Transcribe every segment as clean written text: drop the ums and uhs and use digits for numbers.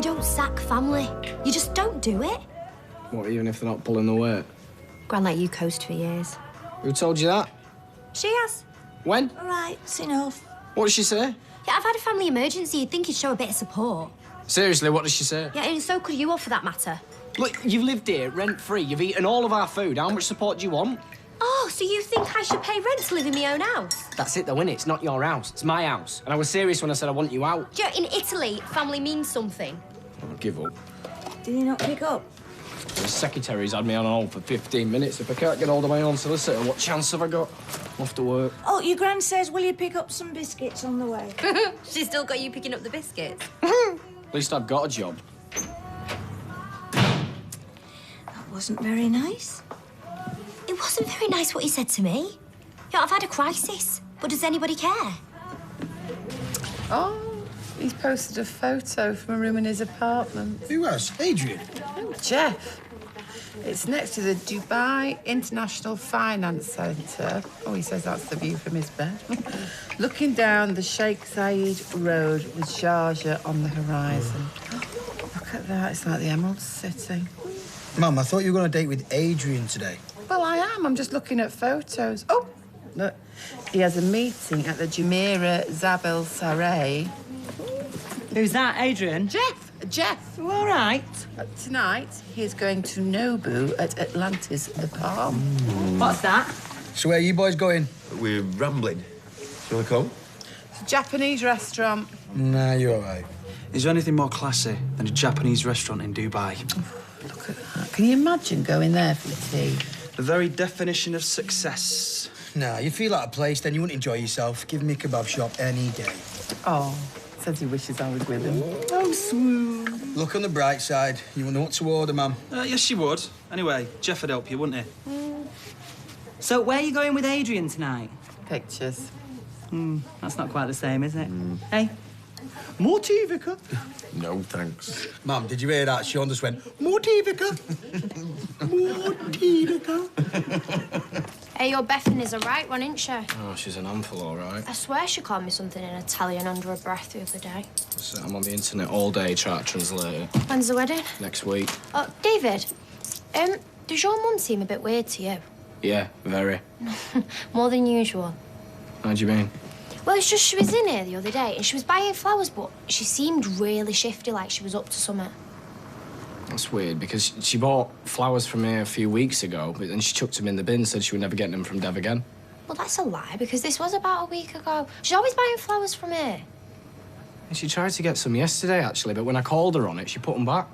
don't sack family. You just don't do it. What, even if they're not pulling the weight? Gran let you coast for years. Who told you that? She has. When? All right, it's enough. What did she say? Yeah, I've had a family emergency. You'd think he'd show a bit of support. Seriously, what did she say? Yeah, and so could you all, for that matter. Look, you've lived here rent-free. You've eaten all of our food. How much support do you want? Oh, so you think I should pay rent to live in my own house? That's it, though, innit? It's not your house. It's my house. And I was serious when I said I want you out. Do you know, in Italy, family means something. I'll give up. Did he not pick up? The secretary's had me on hold for 15 minutes. If I can't get hold of my own solicitor, what chance have I got? Off to work. Oh, your gran says, will you pick up some biscuits on the way? She's still got you picking up the biscuits. At least I've got a job. That wasn't very nice. It wasn't very nice what he said to me. Yeah, I've had a crisis, but does anybody care? Oh, he's posted a photo from a room in his apartment. Who has? Adrian? Oh, Jeff. It's next to the Dubai International Finance Centre. Oh, he says that's the view from his bed. Looking down the Sheikh Zayed Road with Sharjah on the horizon. Look at that, it's like the Emerald City. Mum, I thought you were going on a date with Adrian today. Well, I am. I'm just looking at photos. Oh, look. He has a meeting at the Jumeirah Zabel Sarey. Who's that, Adrian? Jeff. You all right? Tonight, he's going to Nobu at Atlantis the Palm. What's that? So where are you boys going? We're rambling. Do you want to come? It's a Japanese restaurant. Nah, you're all right. Is there anything more classy than a Japanese restaurant in Dubai? Look at that. Can you imagine going there for tea? The very definition of success. Nah, you feel out of place, then you wouldn't enjoy yourself. Give me a kebab shop any day. Oh, says he wishes I was with him. Oh, swoon. Look on the bright side. You wouldn't know what to order, ma'am. Yes, you would. Anyway, Jeff would help you, wouldn't he? So where are you going with Adrian tonight? Pictures. That's not quite the same, is it? Hey? More tea, Vicar? No, thanks. Ma'am, did you hear that? Sean just went, more tea, Vicar. More tea, Vicar. Hey, your Bethan is a right one, isn't she? Oh, she's an handful, all right. I swear she called me something in Italian under her breath the other day. So I'm on the internet all day trying to translate it. When's the wedding? Next week. Oh, David, does your mum seem a bit weird to you? Yeah, very. More than usual. How do you mean? Well, it's just she was in here the other day and she was buying flowers, but she seemed really shifty, like she was up to something. That's weird, because she bought flowers from here a few weeks ago, but then she chucked them in the bin and said she would never get them from Dev again. Well, that's a lie, because this was about a week ago. She's always buying flowers from here. And she tried to get some yesterday, actually, but when I called her on it, she put them back.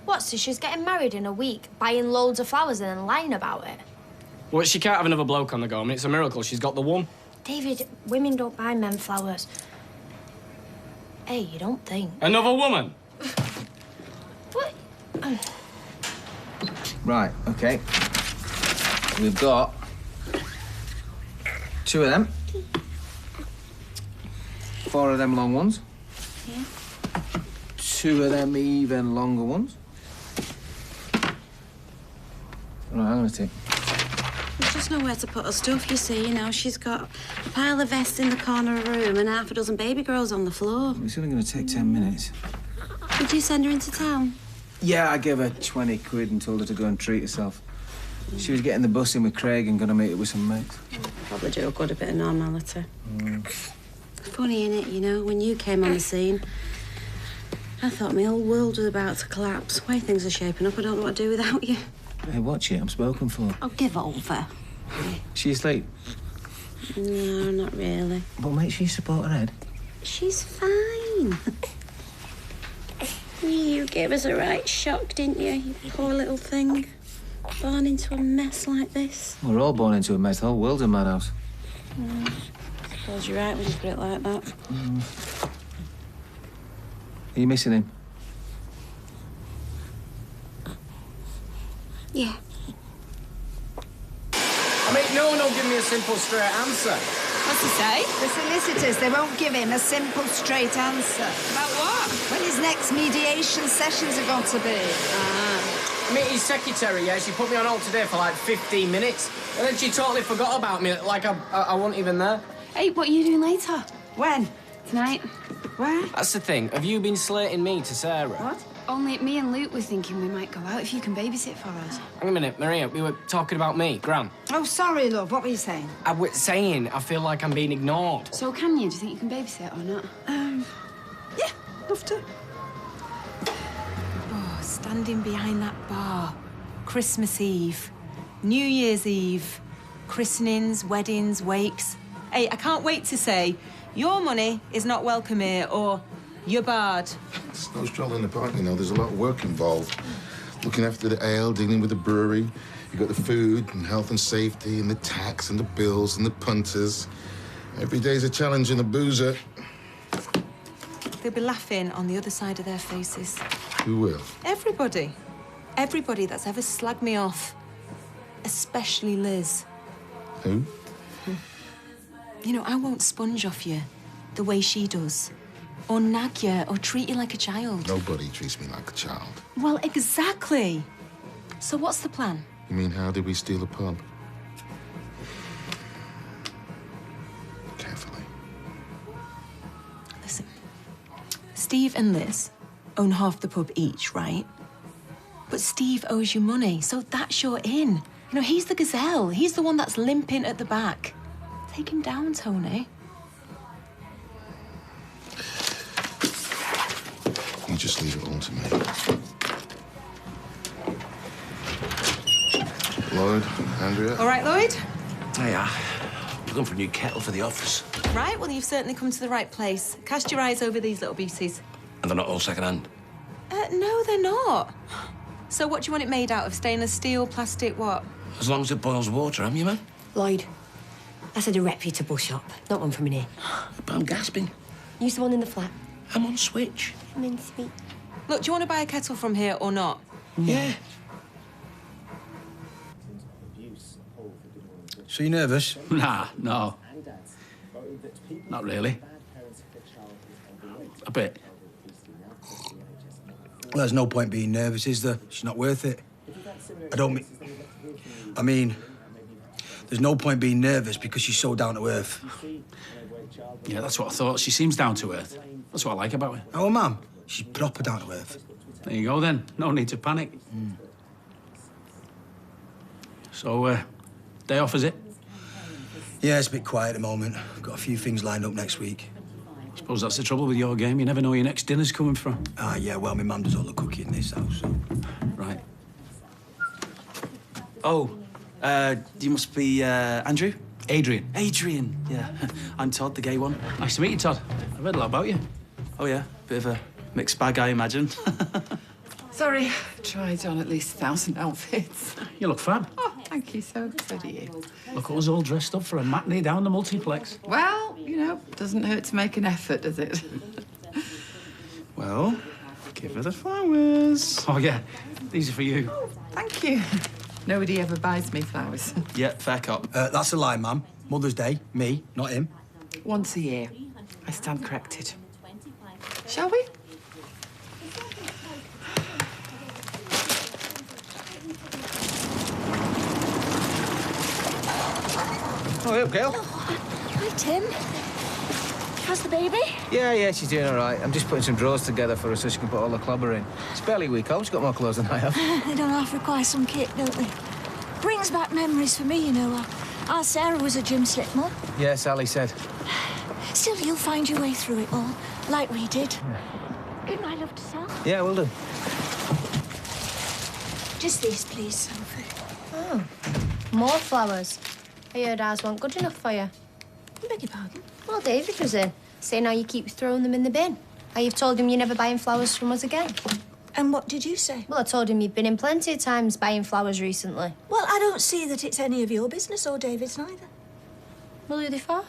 What, so she's getting married in a week, buying loads of flowers and then lying about it? Well, she can't have another bloke on the go. I mean, it's a miracle she's got the one. David, women don't buy men flowers. Hey, you don't think. Another woman? What? Right, OK. We've got 2 of them. 4 of them long ones. Yeah. 2 of them even longer ones. Right, I'm gonna take. There's just nowhere to put her stuff, you see. You know, she's got a pile of vests in the corner of her room and half a dozen baby girls on the floor. It's only gonna take 10 minutes. Did you send her into town? Yeah, I gave her 20 quid and told her to go and treat herself. She was getting the bus in with Craig and gonna meet up with some mates. Probably do a good a bit of normality. Funny, innit, you know, when you came on the scene, I thought my whole world was about to collapse. The way things are shaping up, I don't know what to do without you. Hey, watch it. I'm spoken for. Oh, give over. She's asleep. No, not really. But make sure you support her head. She's fine. You gave us a right shock, didn't you? You poor little thing. Born into a mess like this. We're all born into a mess. The whole world's a madhouse. I suppose you're right when you put it like that. Are you missing him? Yeah. I mean, no one will give me a simple, straight answer. What's he say? The solicitors, they won't give him a simple, straight answer. About what? When his next mediation sessions are going to be. I mean, his secretary, yeah, she put me on hold today for like 15 minutes. And then she totally forgot about me, like I wasn't even there. Hey, what are you doing later? When? Tonight. Where? That's the thing. Have you been slating me to Sarah? What? Only me and Luke were thinking we might go out if you can babysit for us. Hang a minute, Maria. We were talking about me, Gran. Oh, sorry, love. What were you saying? I was saying I feel like I'm being ignored. So can you? Do you think you can babysit or not? Yeah, love to. Oh, standing behind that bar. Christmas Eve, New Year's Eve, christenings, weddings, wakes. Hey, I can't wait to say, your money is not welcome here, or you're barred. It's no stroll in the park, you know. There's a lot of work involved. Looking after the ale, dealing with the brewery. You've got the food and health and safety and the tax and the bills and the punters. Every day's a challenge and a boozer. They'll be laughing on the other side of their faces. Who will? Everybody. Everybody that's ever slagged me off. Especially Liz. Who? You know, I won't sponge off you the way she does. Or nag you, or treat you like a child. Nobody treats me like a child. Well, exactly. So what's the plan? You mean, how did we steal a pub? Carefully. Listen, Steve and Liz own half the pub each, right? But Steve owes you money, so that's your in. You know, he's the gazelle. He's the one that's limping at the back. Take him down, Tony. You just leave it all to me. Lloyd, Andrea. All right, Lloyd? Hiya. Looking for a new kettle for the office. Right, well, you've certainly come to the right place. Cast your eyes over these little beauties. And they're not all second-hand. No, they're not. So what do you want it made out of? Stainless steel, plastic, what? As long as it boils water, haven't you, man? Lloyd, I said a reputable shop, not one from in here. But I'm gasping. Use the one in the flat. I'm on switch. I'm in sweet. Look, do you want to buy a kettle from here or not? Yeah. So you nervous? Nah, no. Not really. A bit. Well, there's no point being nervous, is there? She's not worth it. I mean, there's no point being nervous because she's so down to earth. Yeah, that's what I thought. She seems down to earth. That's what I like about her. Oh, Mum, she's proper down to earth. There you go, then. No need to panic. So, day off, is it? Yeah, it's a bit quiet at the moment. Got a few things lined up next week. I suppose that's the trouble with your game. You never know where your next dinner's coming from. Ah, yeah, well, my mum does all the cooking in this house, so... Right. Oh, you must be, Andrew? Adrian. Adrian, yeah. I'm Todd, the gay one. Nice to meet you, Todd. I've heard a lot about you. Oh, yeah? Bit of a mixed bag, I imagine. Sorry, tried on at least 1,000 outfits. You look fab. Oh, thank you, so do you. Look at us all dressed up for a matinee down the multiplex. Well, you know, doesn't hurt to make an effort, does it? Well, give her the flowers. Oh, yeah. These are for you. Oh, thank you. Nobody ever buys me flowers. Yeah, fair cop. That's a lie, Mum. Mother's Day, me, not him. Once a year. I stand corrected. Shall we? Oh, hey up, Gail. Hi, Tim. How's the baby? Yeah, she's doing all right. I'm just putting some drawers together for her so she can put all the clobber in. It's barely a week old. She's got more clothes than I have. They don't half require some kit, don't they? Brings back memories for me, you know. Our Sarah was a gym slipper. Yeah, Sally said. Still, you'll find your way through it all, like we did. Good night, love to sell. Yeah, will do. Just these, please, Sophie. Oh, more flowers. I heard ours weren't good enough for you. I beg your pardon? Well, David was in, saying how you keep throwing them in the bin. How you've told him you're never buying flowers from us again. And what did you say? Well, I told him you've been in plenty of times buying flowers recently. Well, I don't see that it's any of your business or David's neither. Well, who they for?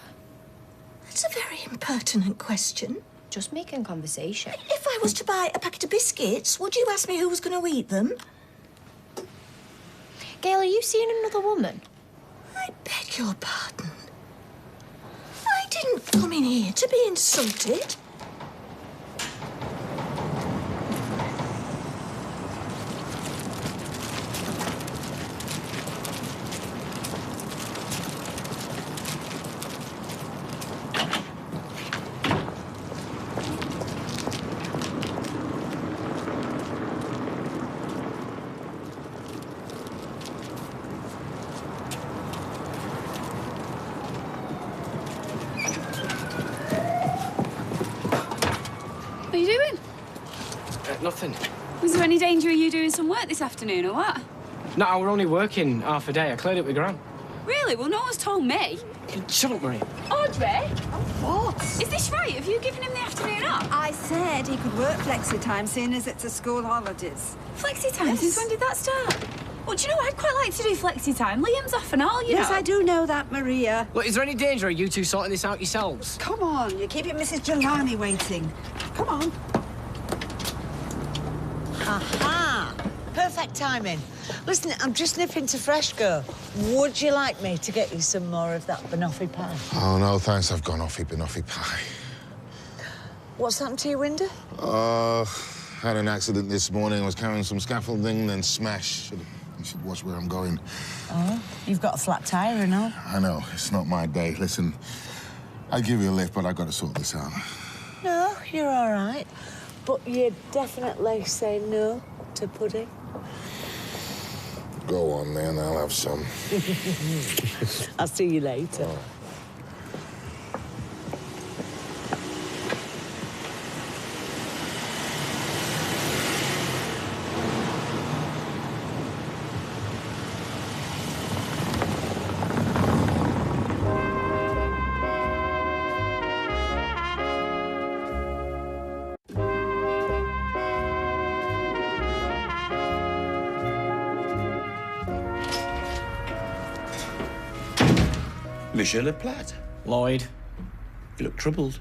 That's a very impertinent question. Just making conversation. If I was to buy a packet of biscuits, would you ask me who was going to eat them? Gail, are you seeing another woman? I beg your pardon. I didn't come in here to be insulted. nothing. Was there any danger of you doing some work this afternoon, or what? No, I were only working half a day. I cleared it with Gran. Really? Well, no one's told me. Shut up, Marie. Audrey? What? Is this right? Have you given him the afternoon off? I said he could work flexi time, seeing as it's a school holidays. Flexi time? Since when did that start? Well, do you know, I'd quite like to do flexi time. Liam's off and all, you Yes, know. I do know that, Maria. Look, is there any danger of you two sorting this out yourselves? Come on, you're keeping Mrs. Jelani waiting. Come on. Aha! Perfect timing. Listen, I'm just nipping to Freshco. Would you like me to get you some more of that banoffee pie? Oh, no, thanks. I've gone banoffee pie. What's happened to your window? Had an accident this morning. I was carrying some scaffolding, then smash. You should watch where I'm going. Oh, you've got a flat tyre and all. I know, it's not my day. Listen, I'll give you a lift, but I've got to sort this out. No, you're all right. But you definitely say no to pudding. Go on, then. I'll have some. I'll see you later. Oh. Monsieur Le Plat. Lloyd. You look troubled.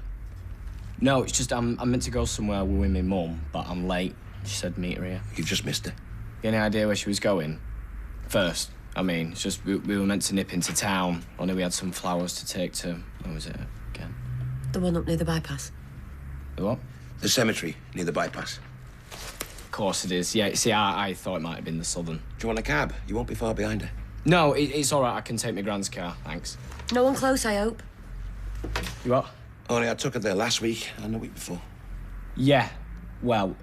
No, it's just I'm meant to go somewhere with my mum, but I'm late. She said meet her here. You've just missed her. Any idea where she was going? First, I mean, it's just we were meant to nip into town. Only we had some flowers to take to... Where was it again? The one up near the bypass. The what? The cemetery near the bypass. Of course it is. Yeah, see, I thought it might have been the Southern. Do you want a cab? You won't be far behind her. No, it's all right. I can take my grand's car, thanks. No one close, I hope. You what? Only I took her there last week and the week before. Yeah. Well,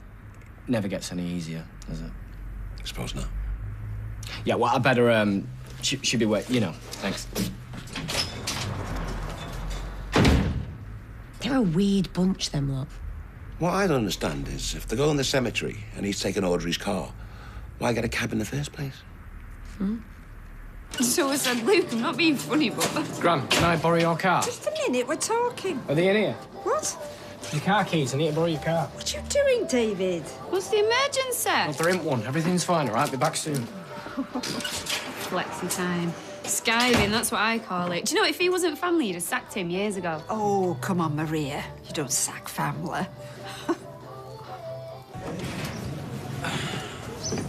never gets any easier, does it? I suppose not. Yeah, well, I better, she'll be wait, you know. Thanks. They're a weird bunch, them lot. What I don't understand is, if they go in the cemetery and he's taking Audrey's car, why get a cab in the first place? So I said, Luke, I'm not being funny, but... Gran, can I borrow your car? Just a minute, we're talking. Are they in here? What? Your car keys. I need to borrow your car. What are you doing, David? What's the emergency? Well, there ain't one. Everything's fine, all right? Be back soon. Flexi time. Skiving, that's what I call it. Do you know, if he wasn't family, you'd have sacked him years ago. Oh, come on, Maria. You don't sack family.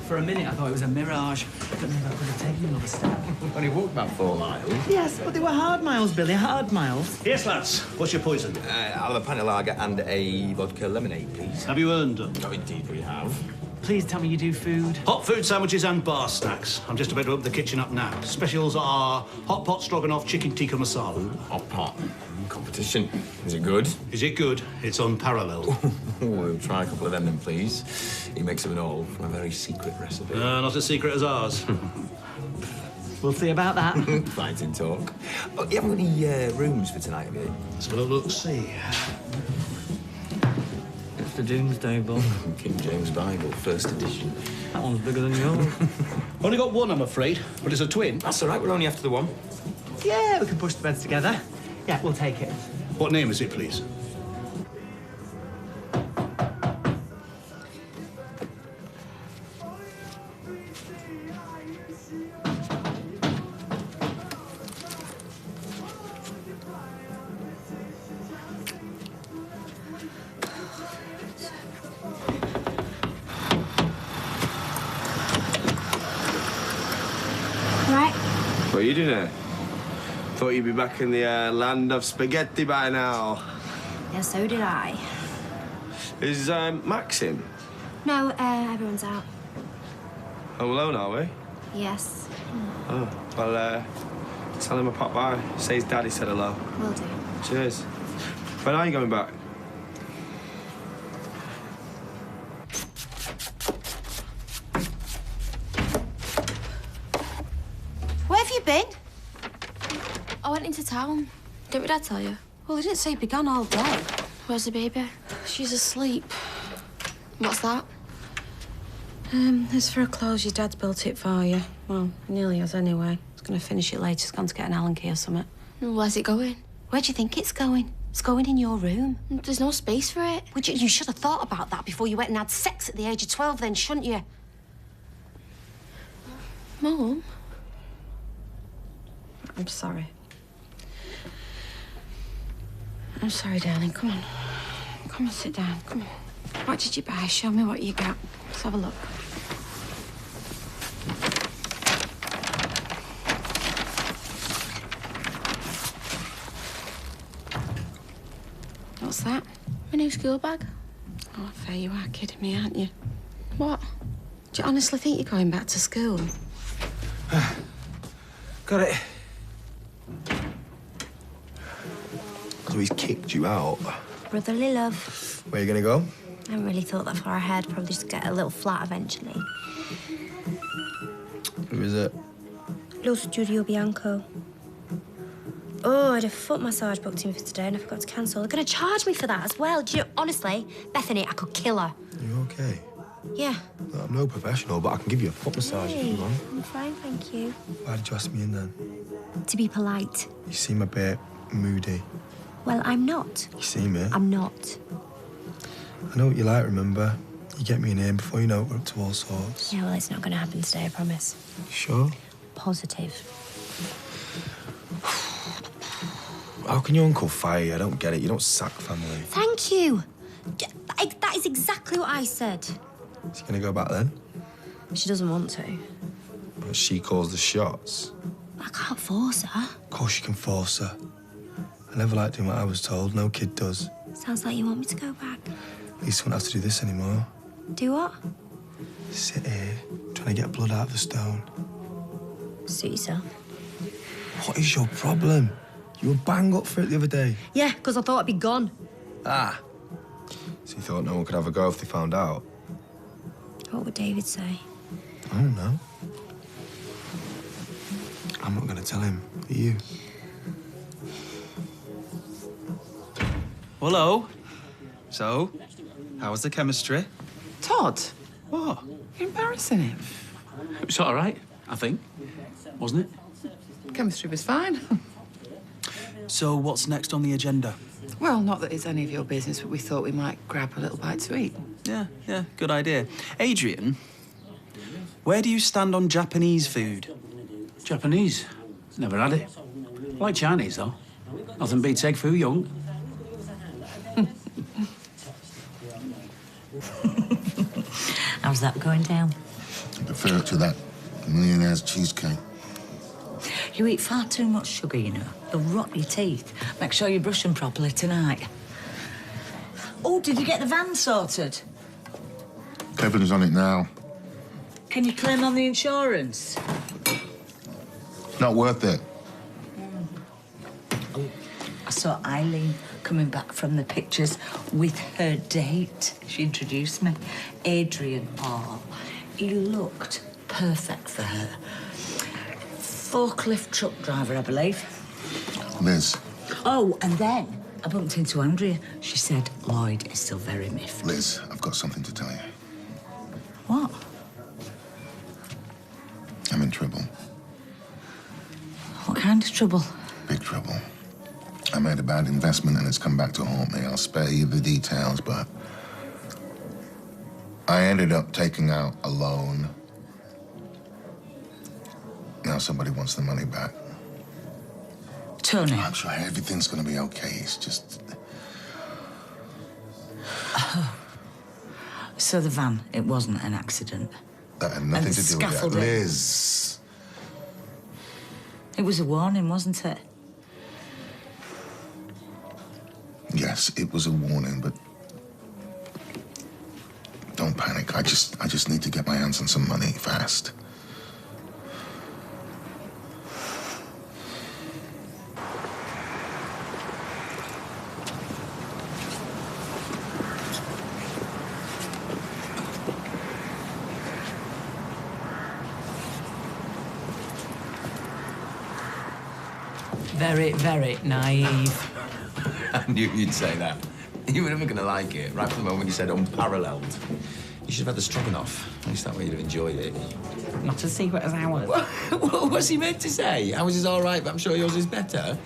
For a minute, I thought it was a mirage. But then I could have taken another step. Only walked about 4 miles. Yes, but they were hard miles, Billy, hard miles. Yes, lads. What's your poison? I'll have a pint of lager and a vodka lemonade, please. Have you earned them? Oh, indeed we have. Please tell me you do food. Hot food sandwiches and bar snacks. I'm just about to open the kitchen up now. Specials are hot pot stroganoff, chicken tikka masala. Hot pot. Competition. Is it good? Is it good? It's unparalleled. We'll try a couple of them then, please. He makes them in all from a very secret recipe. Not as secret as ours. We'll see about that. Fighting talk. Oh, you haven't got any rooms for tonight, have you? Let's have a look, see. It's the Doomsday Book. King James Bible, first edition. That one's bigger than yours. Only got one, I'm afraid, but it's a twin. That's all right, we're only after the one. Yeah, we can push the beds together. Yeah, we'll take it. What name is it, please? Right. What are you doing here? Thought you'd be back in the land of spaghetti by now. Yeah, so did I. Is Max in? No, everyone's out. Home alone, are we? Yes. Oh, well, tell him I popped by. Say his daddy said hello. Will do. Cheers. When are you coming back? Where have you been? I went into town. Didn't my dad tell you? Well, he didn't say he'd be gone all day. Where's the baby? She's asleep. What's that? As for a clothes, your dad's built it for you. Well, he nearly has anyway. He's going to finish it later. He's gone to get an Allen key or something. Where's it going? Where do you think it's going? It's going in your room. There's no space for it. Would you should have thought about that before you went and had sex at the age of 12 then, shouldn't you? Mum? I'm sorry. I'm sorry, darling. Come on. Come and sit down. Come on. What did you buy? Show me what you got. Let's have a look. What's that? My new school bag. Oh, fair, you are kidding me, aren't you? What? Do you honestly think you're going back to school? Got it. So he's kicked you out. Brotherly love. Where are you gonna go? I haven't really thought that far ahead. Probably just get a little flat eventually. Who is it? Lo Studio Bianco. Oh, I had a foot massage booked in for today and I forgot to cancel. They're going to charge me for that as well. Do you know, honestly, Bethany, I could kill her. You okay? Yeah. No, I'm no professional, but I can give you a foot massage if you want. I'm fine, thank you. Why did you ask me in then? To be polite. You seem a bit moody. Well, I'm not. You seem it. I'm not. I know what you like, remember? You get me in here before you know it, we're up to all sorts. Yeah, well, it's not going to happen today, I promise. Sure? Positive. How can your uncle fire you? I don't get it. You don't sack family. Thank you. That is exactly what I said. Is he gonna go back then? She doesn't want to. But she calls the shots. I can't force her. Of course you can force her. I never liked doing what I was told. No kid does. Sounds like you want me to go back. At least I won't have to do this anymore. Do what? Sit here, trying to get blood out of the stone. Suit yourself. What is your problem? You were bang up for it the other day. Yeah, because I thought I'd be gone. Ah. So you thought no one could have a go if they found out? What would David say? I don't know. I'm not going to tell him. Are you? Hello. So, how was the chemistry? Todd, What? you're embarrassing him. It was all right, I think. Wasn't it? Chemistry was fine. So, what's next on the agenda? Well, not that it's any of your business, but we thought we might grab a little bite to eat. Yeah, good idea. Adrian, where do you stand on Japanese food? Japanese. Never had it. Like Chinese, though. Nothing beats egg foo young. How's that going down? I prefer it to that millionaire's cheesecake. You eat far too much sugar, you know. They'll rot your teeth. Make sure you brush them properly tonight. Oh, did you get the van sorted? Kevin's on it now. Can you claim on the insurance? Not worth it. I saw Eileen coming back from the pictures with her date. She introduced me. Adrian Hall. He looked perfect for her. Forklift truck driver, I believe. Liz. Oh, and then I bumped into Andrea. She said Lloyd is still very miffed. Liz, I've got something to tell you. What? I'm in trouble. What kind of trouble? Big trouble. I made a bad investment and it's come back to haunt me. I'll spare you the details, but I ended up taking out a loan. Now somebody wants the money back. Tony. I'm sure everything's gonna be okay. It's just... So the van, it wasn't an accident. That had nothing And to do with that. scaffolding. Liz. It was a warning, wasn't it? Yes, it was a warning, but don't panic. I just need to get my hands on some money fast. Very, very naive. I knew you'd say that. You were never going to like it, right from the moment you said unparalleled. You should have had the stroganoff. At least that way you'd have enjoyed it. Not as secret as ours. What's he meant to say? Ours is all right, but I'm sure yours is better.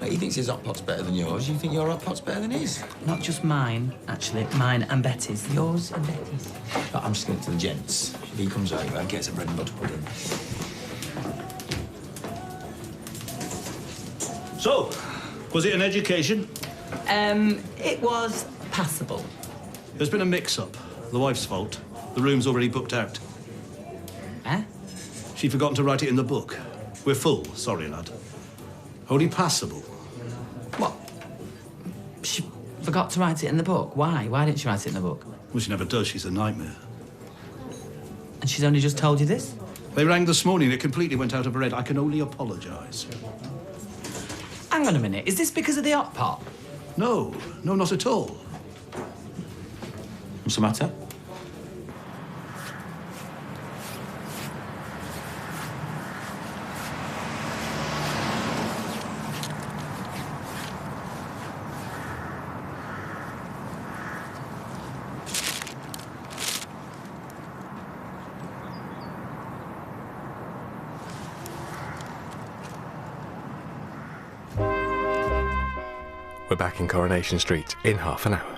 Like, he thinks his hot pot's better than yours. You think your hot pot's better than his? Not just mine, actually. Mine and Betty's. Yours and Betty's. But I'm just going to the gents. If he comes over and gets a bread and butter pudding. So, was it an education? It was passable. There's been a mix-up. The wife's fault. The room's already booked out. Eh? She'd forgotten to write it in the book. We're full, sorry, lad. Only passable. What? She forgot to write it in the book? Why? Why didn't she write it in the book? Well, she never does. She's a nightmare. And she's only just told you this? They rang this morning. It completely went out of her head. I can only apologise. Hang on a minute. Is this because of the hot pot? No. No, not at all. What's the matter? We're back in Coronation Street in half an hour.